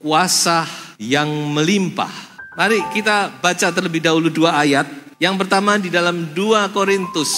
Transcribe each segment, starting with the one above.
kuasa yang melimpah. Mari kita baca terlebih dahulu 2 ayat. Yang pertama di dalam 2 Korintus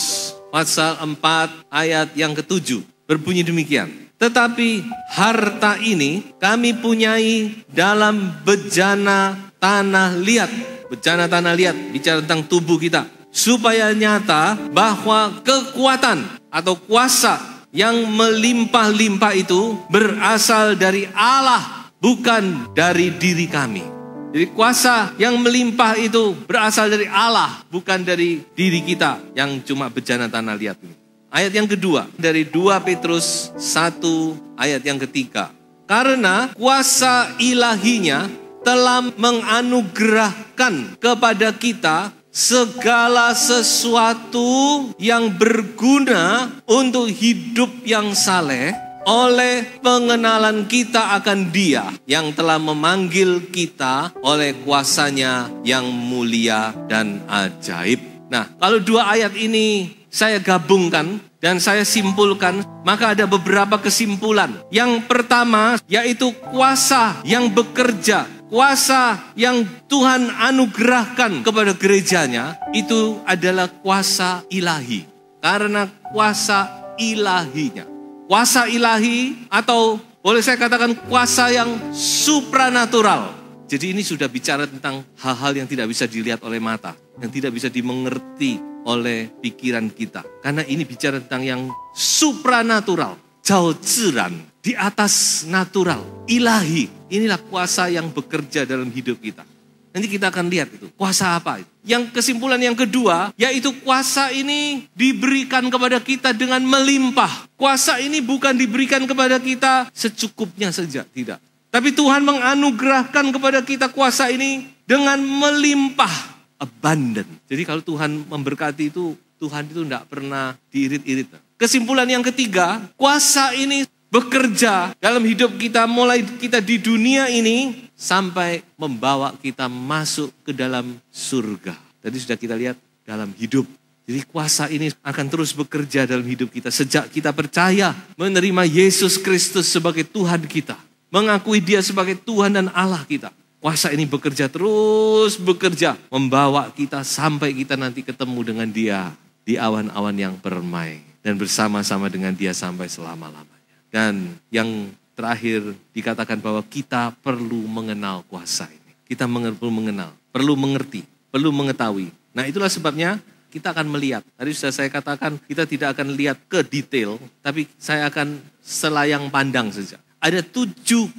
pasal 4 ayat yang ke-7. Berbunyi demikian. Tetapi harta ini kami punyai dalam bejana tanah liat. Bejana tanah liat bicara tentang tubuh kita. Supaya nyata bahwa kekuatan atau kuasa yang melimpah-limpah itu berasal dari Allah, bukan dari diri kami. Jadi kuasa yang melimpah itu berasal dari Allah, bukan dari diri kita yang cuma bejana tanah liat ini. Ayat yang kedua dari 2 Petrus 1 ayat yang ketiga. Karena kuasa ilahinya telah menganugerahkan kepada kita segala sesuatu yang berguna untuk hidup yang saleh oleh pengenalan kita akan Dia yang telah memanggil kita oleh kuasanya yang mulia dan ajaib. Nah, kalau 2 ayat ini saya gabungkan dan saya simpulkan, maka ada beberapa kesimpulan. Yang pertama yaitu kuasa yang bekerja. Kuasa yang Tuhan anugerahkan kepada gerejanya itu adalah kuasa ilahi. Karena kuasa ilahinya. Kuasa ilahi atau boleh saya katakan kuasa yang supranatural. Jadi ini sudah bicara tentang hal-hal yang tidak bisa dilihat oleh mata. Yang tidak bisa dimengerti oleh pikiran kita. Karena ini bicara tentang yang supranatural. Jauh ziran, di atas natural, ilahi. Inilah kuasa yang bekerja dalam hidup kita. Nanti kita akan lihat itu. Kuasa apa itu? Yang kesimpulan yang kedua, yaitu kuasa ini diberikan kepada kita dengan melimpah. Kuasa ini bukan diberikan kepada kita secukupnya saja, tidak. Tapi Tuhan menganugerahkan kepada kita kuasa ini dengan melimpah. Abundant. Jadi kalau Tuhan memberkati itu, Tuhan itu tidak pernah diirit-irit. Kesimpulan yang ketiga, kuasa ini bekerja dalam hidup kita mulai kita di dunia ini sampai membawa kita masuk ke dalam surga. Tadi sudah kita lihat dalam hidup. Jadi kuasa ini akan terus bekerja dalam hidup kita sejak kita percaya menerima Yesus Kristus sebagai Tuhan kita. Mengakui Dia sebagai Tuhan dan Allah kita. Kuasa ini bekerja terus bekerja membawa kita sampai kita nanti ketemu dengan Dia di awan-awan yang permai dan bersama-sama dengan Dia sampai selama-lamanya. Dan yang terakhir dikatakan bahwa kita perlu mengenal kuasa ini. Kita perlu mengenal, perlu mengerti, perlu mengetahui. Nah itulah sebabnya kita akan melihat. Tadi sudah saya katakan kita tidak akan lihat ke detail, tapi saya akan selayang pandang saja. Ada 7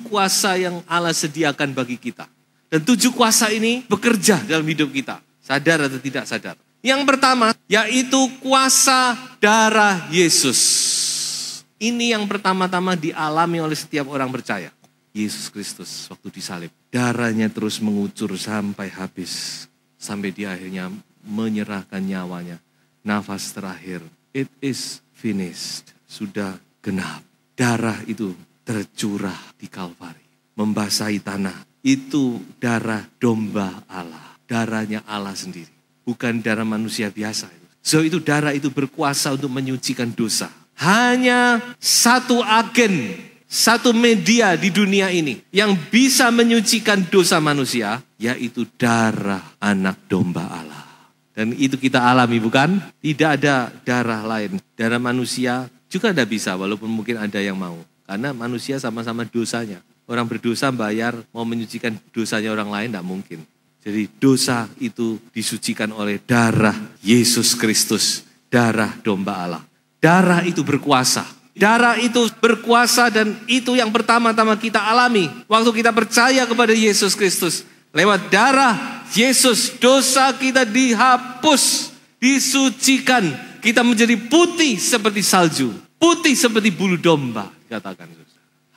kuasa yang Allah sediakan bagi kita. Dan 7 kuasa ini bekerja dalam hidup kita. Sadar atau tidak sadar. Yang pertama yaitu kuasa darah Yesus. Ini yang pertama-tama dialami oleh setiap orang percaya. Yesus Kristus waktu disalib. Darahnya terus mengucur sampai habis. Sampai dia akhirnya menyerahkan nyawanya. Nafas terakhir. It is finished. Sudah genap. Darah itu tercurah di Kalvari. Membasahi tanah. Itu darah domba Allah. Darahnya Allah sendiri. Bukan darah manusia biasa. So itu darah itu berkuasa untuk menyucikan dosa. Hanya satu agen, satu media di dunia ini yang bisa menyucikan dosa manusia, yaitu darah anak domba Allah. Dan itu kita alami bukan? Tidak ada darah lain. Darah manusia juga tidak bisa walaupun mungkin ada yang mau. Karena manusia sama-sama dosanya. Orang berdosa bayar mau menyucikan dosanya orang lain tidak mungkin. Jadi dosa itu disucikan oleh darah Yesus Kristus, darah domba Allah. Darah itu berkuasa. Darah itu berkuasa dan itu yang pertama-tama kita alami. Waktu kita percaya kepada Yesus Kristus. Lewat darah Yesus dosa kita dihapus, disucikan. Kita menjadi putih seperti salju. Putih seperti bulu domba dikatakan.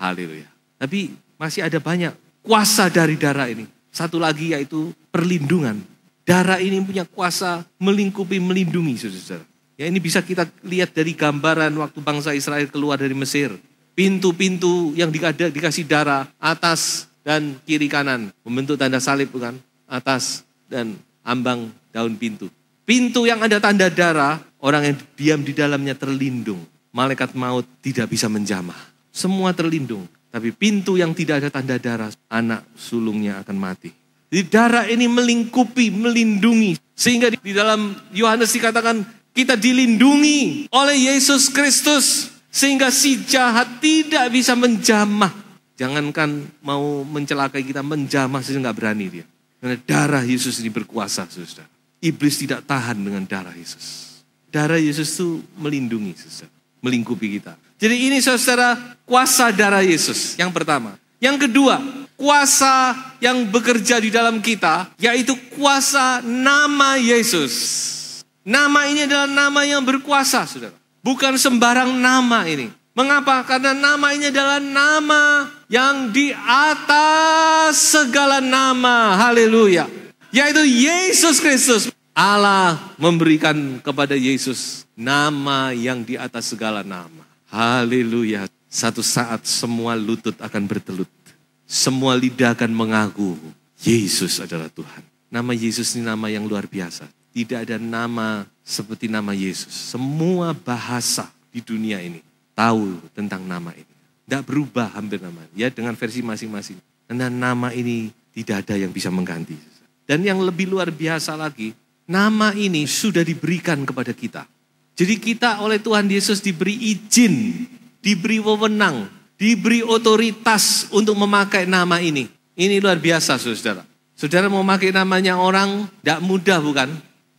Haleluya. Tapi masih ada banyak kuasa dari darah ini. Satu lagi yaitu perlindungan. Darah ini punya kuasa melingkupi, melindungi saudara. Ya ini bisa kita lihat dari gambaran waktu bangsa Israel keluar dari Mesir. Pintu-pintu yang dikasih darah atas dan kiri kanan. Membentuk tanda salib bukan? Atas dan ambang daun pintu. Pintu yang ada tanda darah, orang yang diam di dalamnya terlindung. Malaikat maut tidak bisa menjamah. Semua terlindung. Tapi pintu yang tidak ada tanda darah, anak sulungnya akan mati. Jadi darah ini melingkupi, melindungi. Sehingga di dalam Yohanes dikatakan kita dilindungi oleh Yesus Kristus. Sehingga si jahat tidak bisa menjamah. Jangankan mau mencelakai kita, menjamah saja nggak berani dia. Karena darah Yesus ini berkuasa, saudara. Iblis tidak tahan dengan darah Yesus. Darah Yesus itu melindungi, saudara. Melingkupi kita. Jadi ini saudara, kuasa darah Yesus yang pertama. Yang kedua, kuasa yang bekerja di dalam kita, yaitu kuasa nama Yesus. Nama ini adalah nama yang berkuasa, saudara. Bukan sembarang nama ini. Mengapa? Karena nama ini adalah nama yang di atas segala nama. Haleluya. Yaitu Yesus Kristus. Allah memberikan kepada Yesus nama yang di atas segala nama. Haleluya. Satu saat semua lutut akan bertelut. Semua lidah akan mengaku Yesus adalah Tuhan. Nama Yesus ini nama yang luar biasa. Tidak ada nama seperti nama Yesus. Semua bahasa di dunia ini tahu tentang nama ini. Tidak berubah hampir nama. Ya dengan versi masing-masing. Karena nama ini tidak ada yang bisa mengganti. Dan yang lebih luar biasa lagi, nama ini sudah diberikan kepada kita. Jadi kita oleh Tuhan Yesus diberi izin, diberi wewenang, diberi otoritas untuk memakai nama ini. Ini luar biasa, saudara. Saudara mau memakai namanya orang, tidak mudah bukan?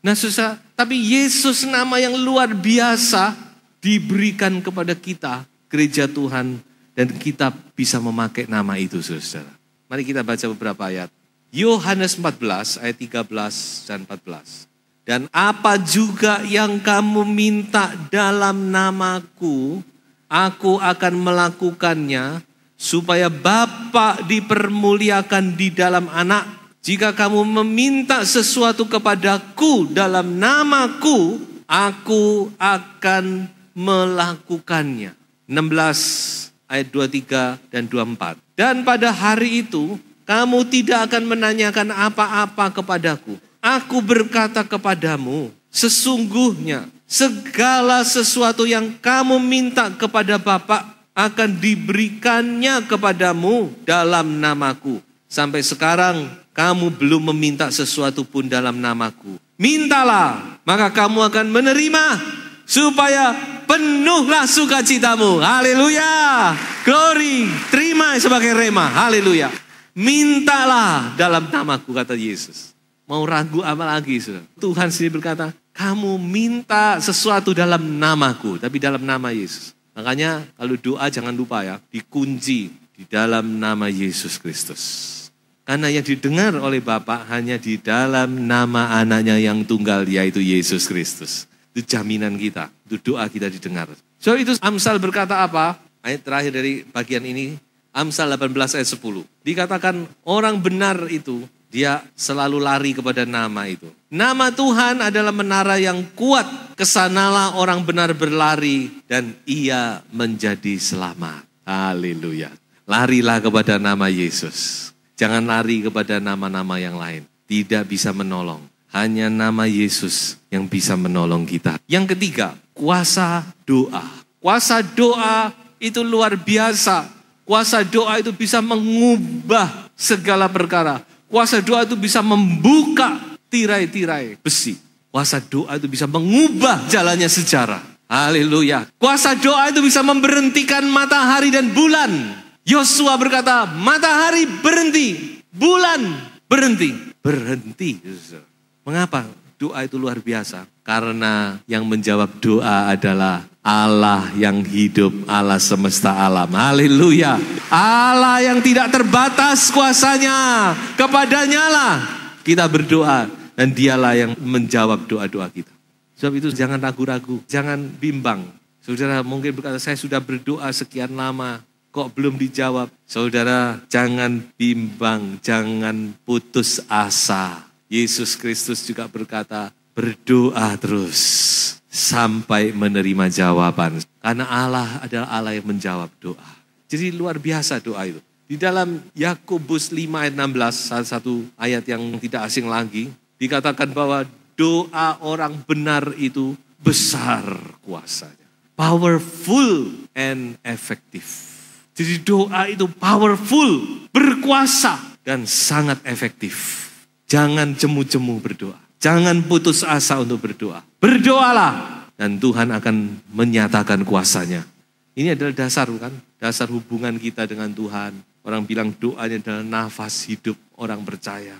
Nah saudara, tapi Yesus nama yang luar biasa diberikan kepada kita, gereja Tuhan, dan kita bisa memakai nama itu, saudara. Mari kita baca beberapa ayat. Yohanes 14 ayat 13 dan 14. Dan apa juga yang kamu minta dalam namaku, aku akan melakukannya, supaya Bapa dipermuliakan di dalam Anak. Jika kamu meminta sesuatu kepadaku dalam namaku, aku akan melakukannya. 16 ayat 23 dan 24. Dan pada hari itu, kamu tidak akan menanyakan apa-apa kepadaku. Aku berkata kepadamu, sesungguhnya segala sesuatu yang kamu minta kepada Bapa akan diberikannya kepadamu dalam namaku. Sampai sekarang kamu belum meminta sesuatu pun dalam namaku. Mintalah, maka kamu akan menerima supaya penuhlah sukacitamu. Haleluya. Glory. Terima sebagai rema. Haleluya. Mintalah dalam namaku, kata Yesus. Mau ragu apa lagi, saudara? Tuhan sendiri berkata, kamu minta sesuatu dalam namaku, tapi dalam nama Yesus. Makanya kalau doa jangan lupa ya, dikunci di dalam nama Yesus Kristus. Karena yang didengar oleh Bapa hanya di dalam nama anaknya yang tunggal, yaitu Yesus Kristus. Itu jaminan kita, itu doa kita didengar. So itu Amsal berkata apa? Ayat terakhir dari bagian ini, Amsal 18 ayat 10. Dikatakan orang benar itu, dia selalu lari kepada nama itu. Nama Tuhan adalah menara yang kuat. Kesanalah orang benar berlari dan ia menjadi selamat. Haleluya. Larilah kepada nama Yesus. Jangan lari kepada nama-nama yang lain. Tidak bisa menolong. Hanya nama Yesus yang bisa menolong kita. Yang ketiga, kuasa doa. Kuasa doa itu luar biasa. Kuasa doa itu bisa mengubah segala perkara. Kuasa doa itu bisa membuka tirai-tirai besi. Kuasa doa itu bisa mengubah jalannya sejarah. Haleluya. Kuasa doa itu bisa memberhentikan matahari dan bulan. Yosua berkata, matahari berhenti, bulan berhenti. Berhenti. Mengapa? Doa itu luar biasa. Karena yang menjawab doa adalah Allah yang hidup, Allah semesta alam. Haleluya. Allah yang tidak terbatas kuasanya. Kepadanya lah kita berdoa. Dan dialah yang menjawab doa-doa kita. Sebab itu jangan ragu-ragu, jangan bimbang. Saudara mungkin berkata, saya sudah berdoa sekian lama, kok belum dijawab. Saudara jangan bimbang, jangan putus asa. Yesus Kristus juga berkata, berdoa terus sampai menerima jawaban. Karena Allah adalah Allah yang menjawab doa. Jadi luar biasa doa itu. Di dalam Yakobus 5 ayat 16, salah satu ayat yang tidak asing lagi, dikatakan bahwa doa orang benar itu besar kuasanya. Powerful and effective. Jadi doa itu powerful, berkuasa, dan sangat efektif. Jangan jemu-jemu berdoa. Jangan putus asa untuk berdoa. Berdoalah dan Tuhan akan menyatakan kuasanya. Ini adalah dasar, bukan? Dasar hubungan kita dengan Tuhan. Orang bilang doanya adalah nafas hidup orang percaya.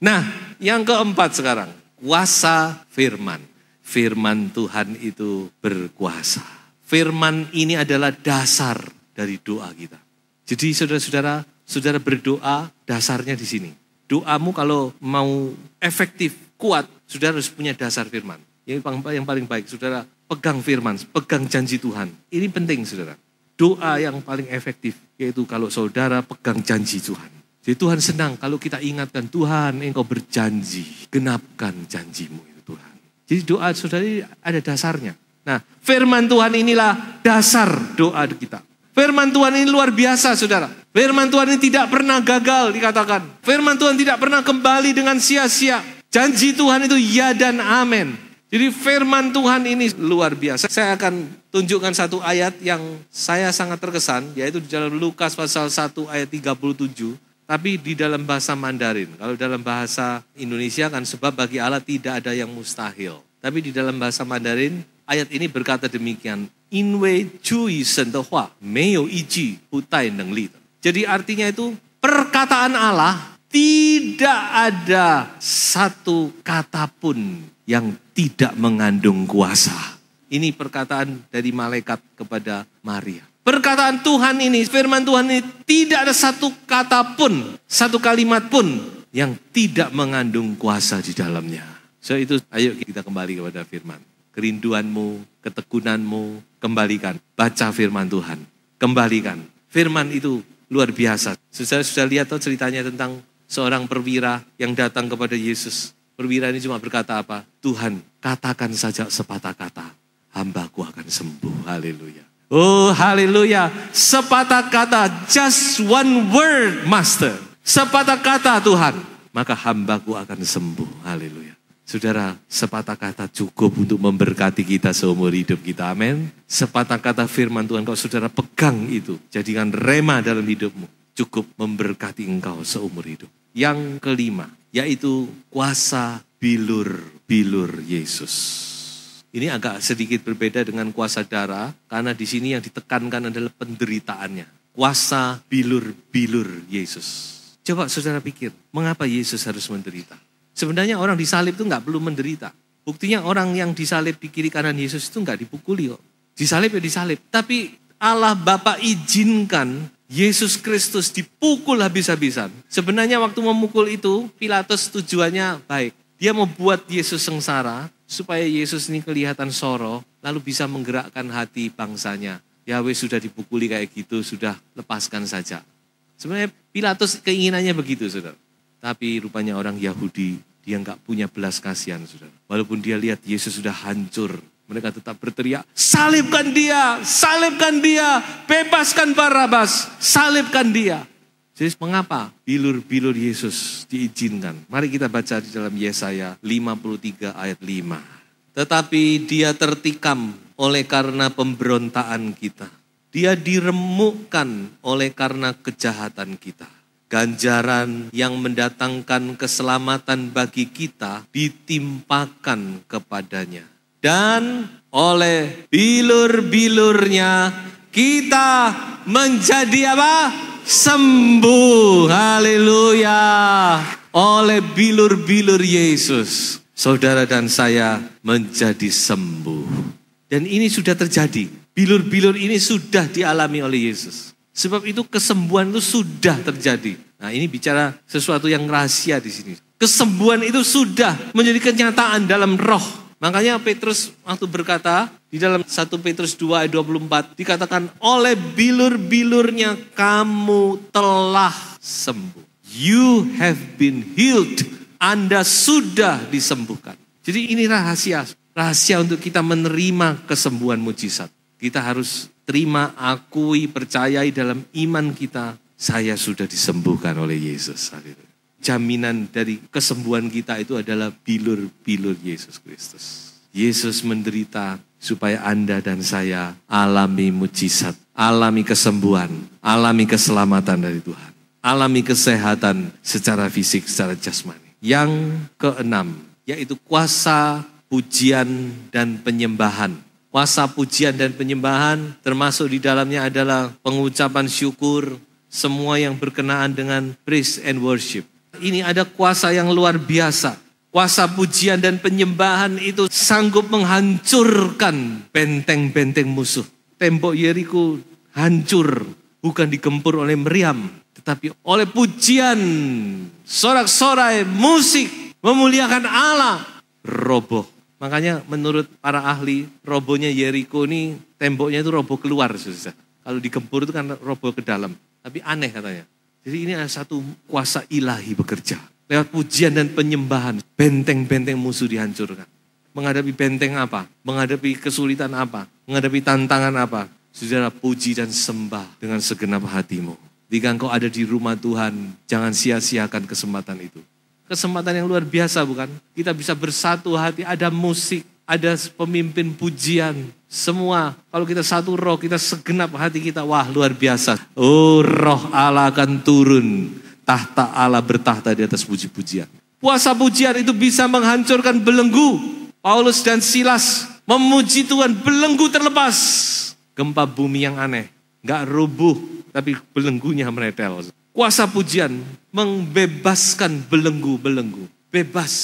Nah, yang keempat sekarang, kuasa firman. Firman Tuhan itu berkuasa. Firman ini adalah dasar dari doa kita. Jadi saudara-saudara, saudara berdoa dasarnya di sini. Doamu kalau mau efektif, kuat, saudara harus punya dasar firman. Yang paling baik, saudara pegang firman, pegang janji Tuhan. Ini penting, saudara. Doa yang paling efektif, yaitu kalau saudara pegang janji Tuhan. Jadi Tuhan senang kalau kita ingatkan, Tuhan engkau berjanji, genapkan janjimu itu Tuhan. Jadi doa saudara ada dasarnya. Nah, firman Tuhan inilah dasar doa kita. Firman Tuhan ini luar biasa, saudara. Firman Tuhan ini tidak pernah gagal dikatakan. Firman Tuhan tidak pernah kembali dengan sia-sia. Janji Tuhan itu ya dan amin. Jadi firman Tuhan ini luar biasa. Saya akan tunjukkan satu ayat yang saya sangat terkesan, yaitu di dalam Lukas pasal 1 ayat 37, tapi di dalam bahasa Mandarin. Kalau dalam bahasa Indonesia kan sebab bagi Allah tidak ada yang mustahil. Tapi di dalam bahasa Mandarin, ayat ini berkata demikian. Inwei cui shen de hua, meiou yi ji bu dai nengli. Jadi artinya itu perkataan Allah tidak ada satu kata pun yang tidak mengandung kuasa. Ini perkataan dari malaikat kepada Maria. Perkataan Tuhan ini, firman Tuhan ini tidak ada satu kata pun, satu kalimat pun yang tidak mengandung kuasa di dalamnya. So itu ayo kita kembali kepada firman. Kerinduanmu, ketekunanmu, kembalikan. Baca firman Tuhan, kembalikan. Firman itu luar biasa. Saudara sudah lihat tuh ceritanya tentang seorang perwira yang datang kepada Yesus. Perwira ini cuma berkata apa? Tuhan, katakan saja sepatah kata, hambaku akan sembuh. Haleluya. Oh haleluya. Sepatah kata, just one word, Master. Sepatah kata Tuhan, maka hambaku akan sembuh. Haleluya. Saudara, sepatah kata cukup untuk memberkati kita seumur hidup kita. Amin. Sepatah kata firman Tuhan, kalau saudara pegang itu, jadikan rema dalam hidupmu. Cukup memberkati engkau seumur hidup. Yang kelima, yaitu kuasa bilur-bilur Yesus. Ini agak sedikit berbeda dengan kuasa darah, karena di sini yang ditekankan adalah penderitaannya. Kuasa bilur-bilur Yesus. Coba saudara pikir, mengapa Yesus harus menderita? Sebenarnya orang disalib itu nggak perlu menderita. Buktinya orang yang disalib di kiri kanan Yesus itu nggak dipukuli kok. Disalib ya disalib. Tapi Allah Bapa izinkan Yesus Kristus dipukul habis-habisan. Sebenarnya waktu memukul itu, Pilatus tujuannya baik. Dia mau buat Yesus sengsara, supaya Yesus ini kelihatan soro, lalu bisa menggerakkan hati bangsanya. Yahweh sudah dipukuli kayak gitu, sudah lepaskan saja. Sebenarnya Pilatus keinginannya begitu, saudara. Tapi rupanya orang Yahudi, dia nggak punya belas kasihan, saudara. Walaupun dia lihat Yesus sudah hancur, mereka tetap berteriak, salibkan dia, bebaskan Barabas, salibkan dia. Jadi mengapa bilur-bilur Yesus diizinkan? Mari kita baca di dalam Yesaya 53 ayat 5. Tetapi dia tertikam oleh karena pemberontaan kita. Dia diremukkan oleh karena kejahatan kita. Ganjaran yang mendatangkan keselamatan bagi kita ditimpakan kepadanya. Dan oleh bilur-bilurnya kita menjadi apa? Sembuh. Haleluya. Oleh bilur-bilur Yesus, saudara dan saya menjadi sembuh. Dan ini sudah terjadi. Bilur-bilur ini sudah dialami oleh Yesus. Sebab itu kesembuhan itu sudah terjadi. Nah ini bicara sesuatu yang rahasia di sini. Kesembuhan itu sudah menjadi kenyataan dalam roh. Makanya Petrus waktu berkata di dalam 1 Petrus 2 ayat 24 dikatakan oleh bilur-bilurnya kamu telah sembuh. You have been healed. Anda sudah disembuhkan. Jadi ini rahasia. Rahasia untuk kita menerima kesembuhan mujizat. Kita harus terima, akui, percayai dalam iman kita. Saya sudah disembuhkan oleh Yesus. Jaminan dari kesembuhan kita itu adalah bilur-bilur Yesus Kristus. Yesus menderita supaya Anda dan saya alami mujizat, alami kesembuhan, alami keselamatan dari Tuhan, alami kesehatan secara fisik, secara jasmani. Yang keenam, yaitu kuasa pujian dan penyembahan. Kuasa pujian dan penyembahan termasuk di dalamnya adalah pengucapan syukur, semua yang berkenaan dengan praise and worship. Ini ada kuasa yang luar biasa. Kuasa pujian dan penyembahan itu sanggup menghancurkan benteng-benteng musuh. Tembok Yeriko hancur, bukan digempur oleh meriam, tetapi oleh pujian, sorak-sorai, musik, memuliakan Allah, roboh. Makanya menurut para ahli, robohnya Yeriko ini, temboknya itu roboh keluar. Susah. Kalau digempur itu kan roboh ke dalam. Tapi aneh katanya. Jadi ini ada satu kuasa ilahi bekerja. Lewat pujian dan penyembahan, benteng-benteng musuh dihancurkan. Menghadapi benteng apa? Menghadapi kesulitan apa? Menghadapi tantangan apa? Saudara, puji dan sembah dengan segenap hatimu. Jika engkau ada di rumah Tuhan, jangan sia-siakan kesempatan itu. Kesempatan yang luar biasa bukan? Kita bisa bersatu hati, ada musik, ada pemimpin pujian. Semua, kalau kita satu roh, kita segenap hati kita, wah luar biasa. Oh, roh Allah akan turun. Tahta Allah bertahta di atas puji-pujian. Puasa pujian itu bisa menghancurkan belenggu. Paulus dan Silas memuji Tuhan, belenggu terlepas. Gempa bumi yang aneh, gak rubuh, tapi belenggunya meretel. Kuasa pujian membebaskan belenggu-belenggu. Bebas.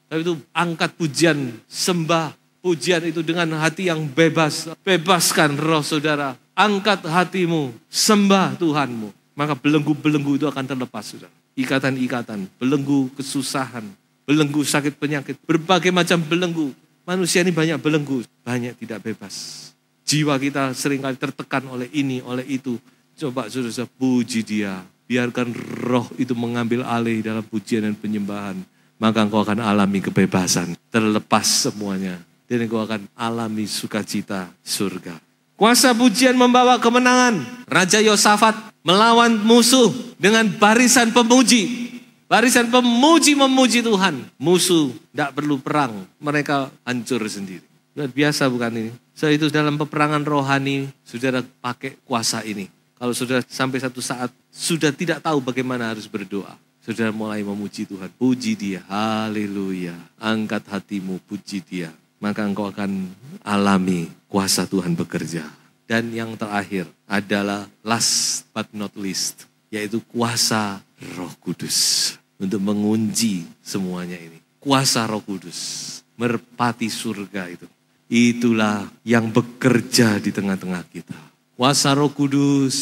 Tapi itu angkat pujian, sembah. Pujian itu dengan hati yang bebas. Bebaskan roh saudara. Angkat hatimu, sembah Tuhanmu. Maka belenggu-belenggu itu akan terlepas, saudara. Ikatan-ikatan, belenggu kesusahan, belenggu sakit penyakit, berbagai macam belenggu. Manusia ini banyak belenggu, banyak tidak bebas. Jiwa kita seringkali tertekan oleh ini, oleh itu. Coba saudara, puji Dia. Biarkan roh itu mengambil alih dalam pujian dan penyembahan. Maka engkau akan alami kebebasan, terlepas semuanya. Dan engkau akan alami sukacita surga. Kuasa pujian membawa kemenangan. Raja Yosafat melawan musuh dengan barisan pemuji. Barisan pemuji memuji Tuhan. Musuh tidak perlu perang. Mereka hancur sendiri. Luar biasa bukan ini? So itu dalam peperangan rohani, saudara pakai kuasa ini. Kalau saudara sampai satu saat sudah tidak tahu bagaimana harus berdoa. Saudara mulai memuji Tuhan. Puji Dia. Haleluya. Angkat hatimu, puji Dia. Maka engkau akan alami kuasa Tuhan bekerja. Dan yang terakhir adalah last but not least, yaitu kuasa Roh Kudus. Untuk mengunci semuanya ini. Kuasa Roh Kudus, merpati surga itu. Itulah yang bekerja di tengah-tengah kita. Kuasa Roh Kudus,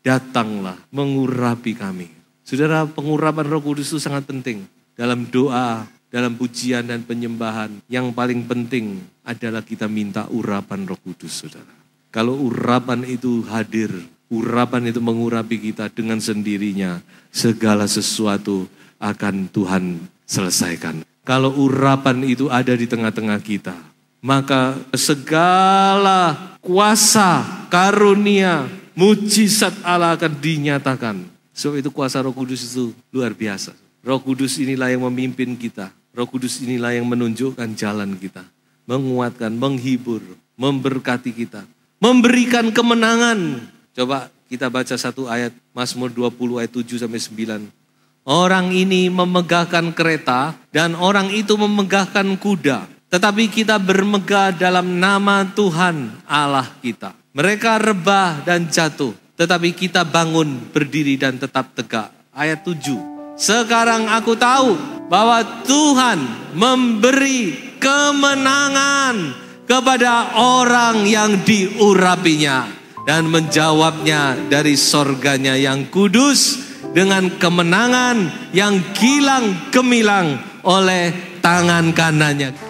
datanglah mengurapi kami. Saudara, pengurapan Roh Kudus itu sangat penting. Dalam doa, dalam pujian dan penyembahan, yang paling penting adalah kita minta urapan Roh Kudus, saudara. Kalau urapan itu hadir, urapan itu mengurapi kita dengan sendirinya, segala sesuatu akan Tuhan selesaikan. Kalau urapan itu ada di tengah-tengah kita, maka segala kuasa, karunia, mujizat Allah akan dinyatakan. Sebab itu kuasa Roh Kudus itu luar biasa. Roh Kudus inilah yang memimpin kita. Roh Kudus inilah yang menunjukkan jalan kita. Menguatkan, menghibur, memberkati kita. Memberikan kemenangan. Coba kita baca satu ayat Mazmur 20 ayat 7-9. Orang ini memegahkan kereta dan orang itu memegahkan kuda. Tetapi kita bermegah dalam nama Tuhan Allah kita. Mereka rebah dan jatuh. Tetapi kita bangun, berdiri dan tetap tegak. Ayat 7. Sekarang aku tahu bahwa Tuhan memberi kemenangan kepada orang yang diurapinya. Dan menjawabnya dari sorganya yang kudus dengan kemenangan yang gilang gemilang oleh tangan kanannya.